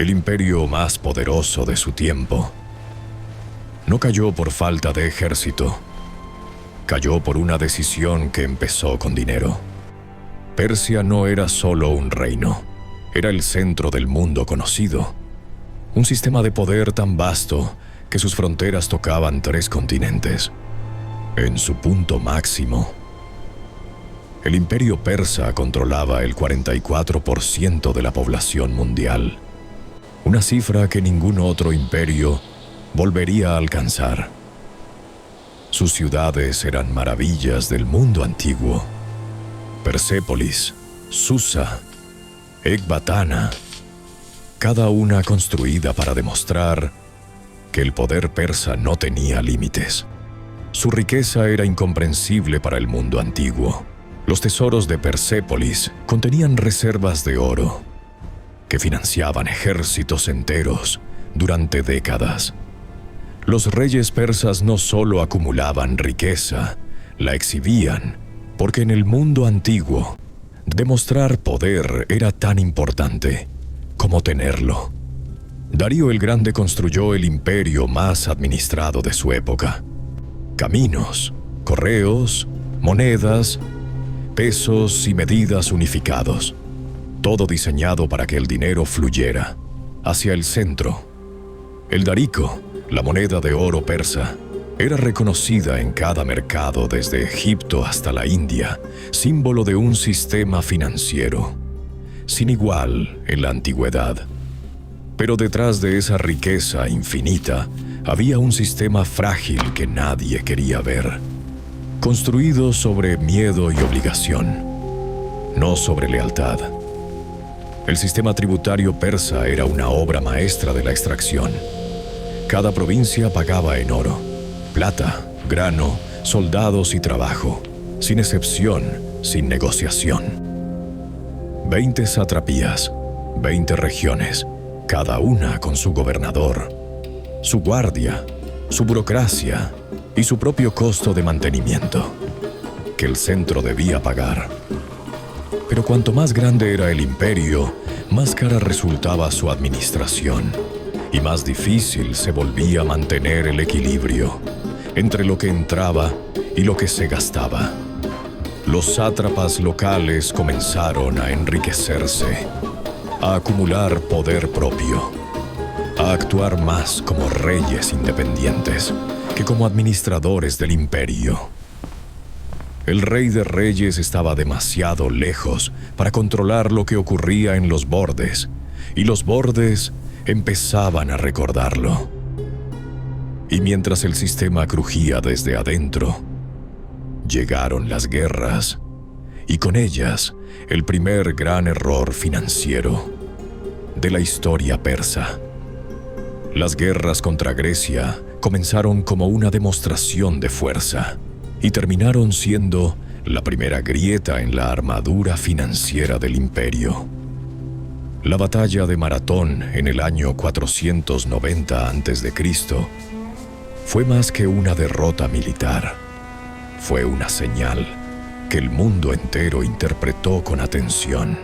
el imperio más poderoso de su tiempo, no cayó por falta de ejército. Cayó por una decisión que empezó con dinero. Persia no era solo un reino, era el centro del mundo conocido. Un sistema de poder tan vasto que sus fronteras tocaban 3 continentes. En su punto máximo, el imperio persa controlaba el 44% de la población mundial, una cifra que ningún otro imperio volvería a alcanzar. Sus ciudades eran maravillas del mundo antiguo. Persépolis, Susa, Ecbatana, cada una construida para demostrar que el poder persa no tenía límites. Su riqueza era incomprensible para el mundo antiguo. Los tesoros de Persépolis contenían reservas de oro que financiaban ejércitos enteros durante décadas. Los reyes persas no solo acumulaban riqueza, la exhibían, porque en el mundo antiguo, demostrar poder era tan importante como tenerlo. Darío el Grande construyó el imperio más administrado de su época. Caminos, correos, monedas, pesos y medidas unificados. Todo diseñado para que el dinero fluyera hacia el centro. El darico, la moneda de oro persa, era reconocida en cada mercado desde Egipto hasta la India, símbolo de un sistema financiero sin igual en la antigüedad. Pero detrás de esa riqueza infinita había un sistema frágil que nadie quería ver, construido sobre miedo y obligación, no sobre lealtad. El sistema tributario persa era una obra maestra de la extracción. Cada provincia pagaba en oro, plata, grano, soldados y trabajo, sin excepción, sin negociación. 20 satrapías, 20 regiones, cada una con su gobernador, su guardia, su burocracia y su propio costo de mantenimiento, que el centro debía pagar. Pero cuanto más grande era el imperio, más cara resultaba su administración, y más difícil se volvía mantener el equilibrio entre lo que entraba y lo que se gastaba. Los sátrapas locales comenzaron a enriquecerse, a acumular poder propio, a actuar más como reyes independientes que como administradores del imperio. El rey de reyes estaba demasiado lejos para controlar lo que ocurría en los bordes, y los bordes empezaban a recordarlo. Y mientras el sistema crujía desde adentro, llegaron las guerras, y con ellas el primer gran error financiero de la historia persa. Las guerras contra Grecia comenzaron como una demostración de fuerza y terminaron siendo la primera grieta en la armadura financiera del imperio. La batalla de Maratón en el año 490 a.C. fue más que una derrota militar. Fue una señal que el mundo entero interpretó con atención.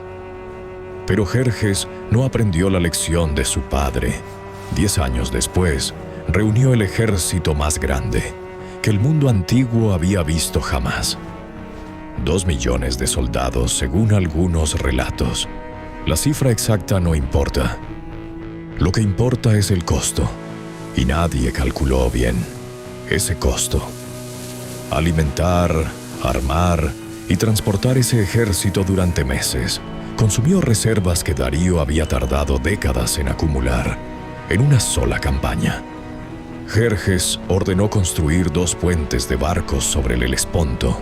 Pero Jerjes no aprendió la lección de su padre. 10 años después, reunió el ejército más grande que el mundo antiguo había visto jamás. 2 millones de soldados, según algunos relatos. La cifra exacta no importa. Lo que importa es el costo, y nadie calculó bien ese costo. Alimentar, armar y transportar ese ejército durante meses consumió reservas que Darío había tardado décadas en acumular en una sola campaña. Jerjes ordenó construir 2 puentes de barcos sobre el Helesponto.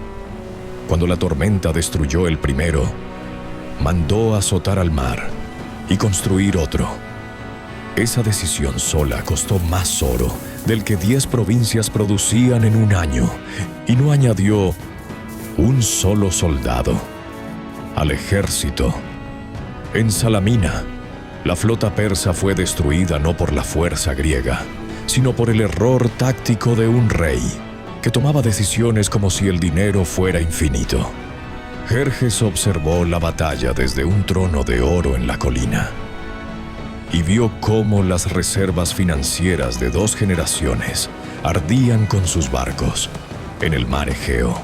Cuando la tormenta destruyó el primero, mandó azotar al mar y construir otro. Esa decisión sola costó más oro del que 10 provincias producían en un año, y no añadió un solo soldado al ejército. En Salamina, la flota persa fue destruida no por la fuerza griega, sino por el error táctico de un rey que tomaba decisiones como si el dinero fuera infinito. Jerjes observó la batalla desde un trono de oro en la colina. y vio cómo las reservas financieras de 2 generaciones ardían con sus barcos en el mar Egeo.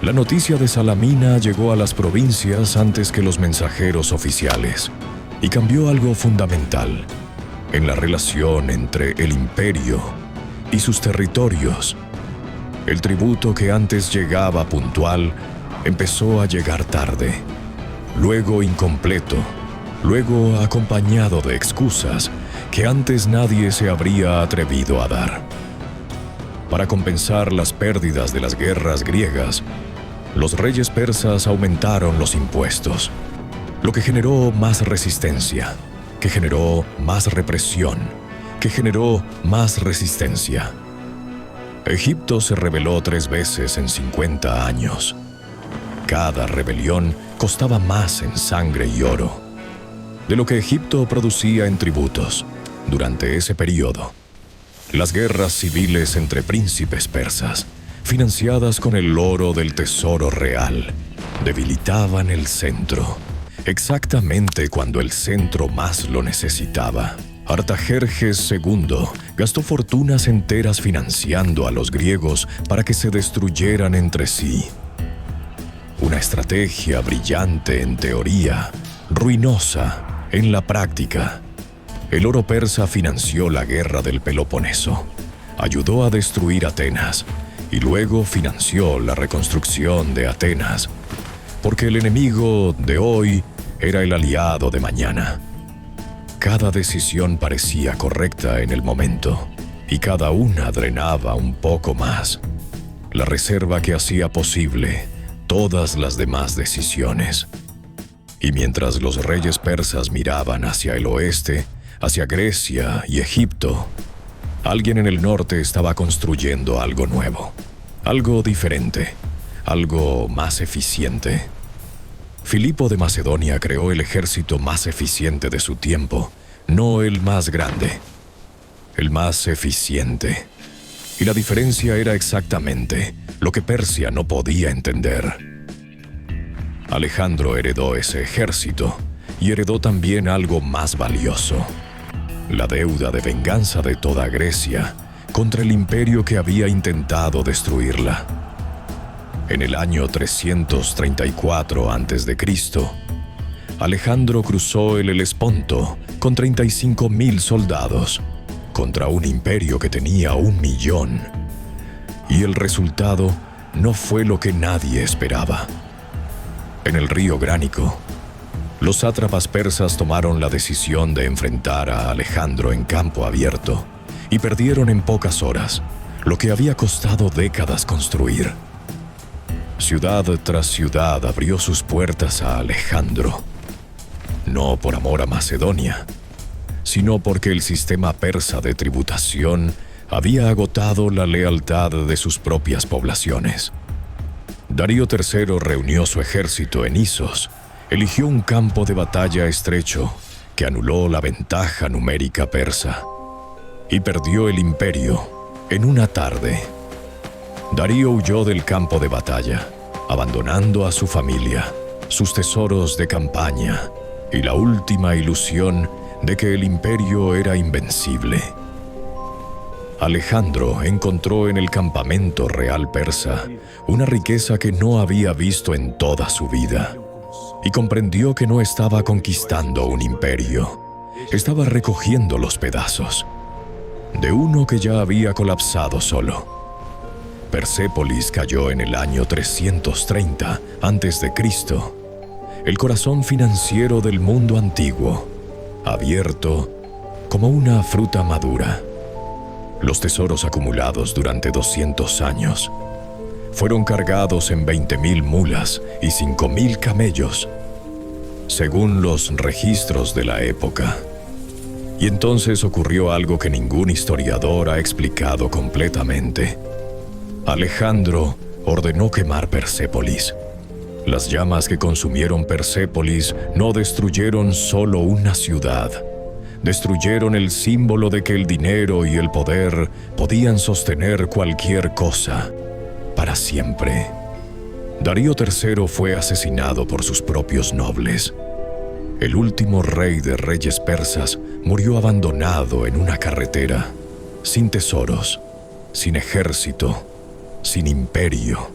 La noticia de Salamina llegó a las provincias antes que los mensajeros oficiales y cambió algo fundamental en la relación entre el imperio y sus territorios. El tributo que antes llegaba puntual empezó a llegar tarde, luego incompleto, luego acompañado de excusas que antes nadie se habría atrevido a dar. Para compensar las pérdidas de las guerras griegas, los reyes persas aumentaron los impuestos, lo que generó más resistencia, que generó más represión, que generó más resistencia. Egipto se rebeló 3 veces en 50 años. Cada rebelión costaba más en sangre y oro de lo que Egipto producía en tributos durante ese periodo. Las guerras civiles entre príncipes persas, financiadas con el oro del tesoro real, debilitaban el centro, exactamente cuando el centro más lo necesitaba. Artajerjes II gastó fortunas enteras financiando a los griegos para que se destruyeran entre sí. Una estrategia brillante en teoría, ruinosa en la práctica. El oro persa financió la guerra del Peloponeso, ayudó a destruir Atenas y luego financió la reconstrucción de Atenas, porque el enemigo de hoy era el aliado de mañana. Cada decisión parecía correcta en el momento, y cada una drenaba un poco más la reserva que hacía posible todas las demás decisiones. Y mientras los reyes persas miraban hacia el oeste, hacia Grecia y Egipto, alguien en el norte estaba construyendo algo nuevo, algo diferente, algo más eficiente. Filipo de Macedonia creó el ejército más eficiente de su tiempo, no el más grande, el más eficiente. Y la diferencia era exactamente lo que Persia no podía entender. Alejandro heredó ese ejército y heredó también algo más valioso: la deuda de venganza de toda Grecia contra el imperio que había intentado destruirla. En el año 334 a.C., Alejandro cruzó el Helesponto con 35.000 soldados contra un imperio que tenía 1 millón. Y el resultado no fue lo que nadie esperaba. En el río Gránico, los sátrapas persas tomaron la decisión de enfrentar a Alejandro en campo abierto y perdieron en pocas horas lo que había costado décadas construir. Ciudad tras ciudad abrió sus puertas a Alejandro, no por amor a Macedonia, sino porque el sistema persa de tributación había agotado la lealtad de sus propias poblaciones. Darío III reunió su ejército en Isos, eligió un campo de batalla estrecho que anuló la ventaja numérica persa y perdió el imperio en una tarde. Darío huyó del campo de batalla, abandonando a su familia, sus tesoros de campaña y la última ilusión de que el imperio era invencible. Alejandro encontró en el campamento real persa una riqueza que no había visto en toda su vida, y comprendió que no estaba conquistando un imperio, estaba recogiendo los pedazos de uno que ya había colapsado solo. Persépolis cayó en el año 330 a.C., el corazón financiero del mundo antiguo, abierto como una fruta madura. Los tesoros acumulados durante 200 años fueron cargados en 20.000 mulas y 5.000 camellos, según los registros de la época. Y entonces ocurrió algo que ningún historiador ha explicado completamente. Alejandro ordenó quemar Persépolis. Las llamas que consumieron Persépolis no destruyeron solo una ciudad, destruyeron el símbolo de que el dinero y el poder podían sostener cualquier cosa para siempre. Darío III fue asesinado por sus propios nobles. El último rey de reyes persas murió abandonado en una carretera, sin tesoros, sin ejército, sin imperio.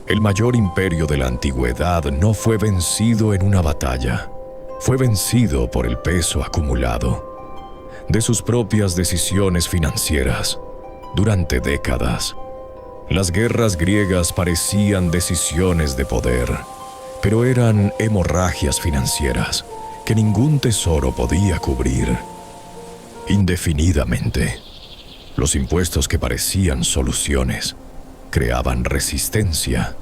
El mayor imperio de la antigüedad no fue vencido en una batalla, fue vencido por el peso acumulado de sus propias decisiones financieras durante décadas. Las guerras griegas parecían decisiones de poder, pero eran hemorragias financieras que ningún tesoro podía cubrir. Indefinidamente, los impuestos que parecían soluciones creaban resistencia.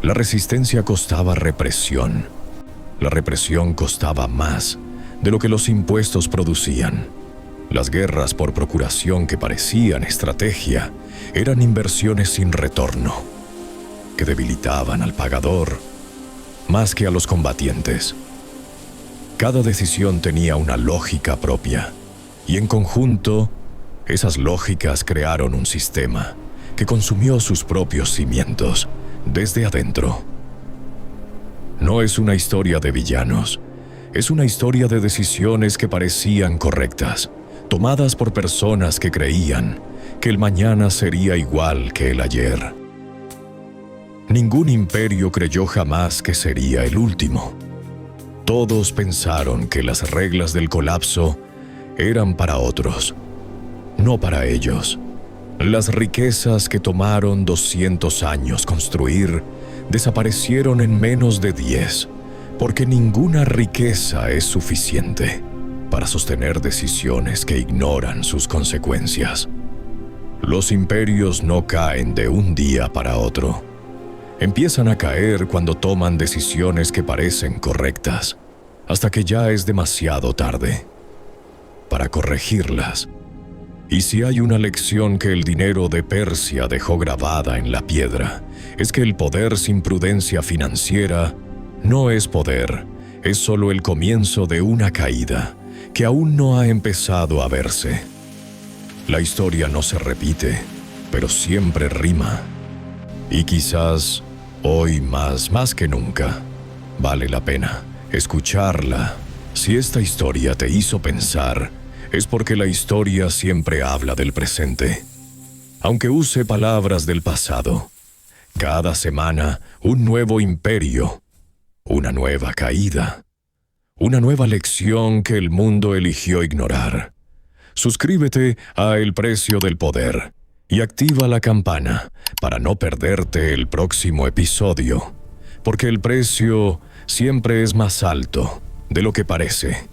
La resistencia costaba represión. La represión costaba más de lo que los impuestos producían. Las guerras por procuración que parecían estrategia eran inversiones sin retorno, que debilitaban al pagador más que a los combatientes. Cada decisión tenía una lógica propia, y en conjunto, esas lógicas crearon un sistema que consumió sus propios cimientos desde adentro. No es una historia de villanos, es una historia de decisiones que parecían correctas, tomadas por personas que creían que el mañana sería igual que el ayer. Ningún imperio creyó jamás que sería el último. Todos pensaron que las reglas del colapso eran para otros, no para ellos. Las riquezas que tomaron 200 años construir desaparecieron en menos de 10, porque ninguna riqueza es suficiente para sostener decisiones que ignoran sus consecuencias. Los imperios no caen de un día para otro. Empiezan a caer cuando toman decisiones que parecen correctas, hasta que ya es demasiado tarde para corregirlas. Y si hay una lección que el dinero de Persia dejó grabada en la piedra, es que el poder sin prudencia financiera no es poder, es solo el comienzo de una caída que aún no ha empezado a verse. La historia no se repite, pero siempre rima. Y quizás hoy más que nunca, vale la pena escucharla. Si esta historia te hizo pensar, es porque la historia siempre habla del presente. Aunque use palabras del pasado, cada semana un nuevo imperio, una nueva caída, una nueva lección que el mundo eligió ignorar. Suscríbete a El Precio del Poder y activa la campana para no perderte el próximo episodio, porque el precio siempre es más alto de lo que parece.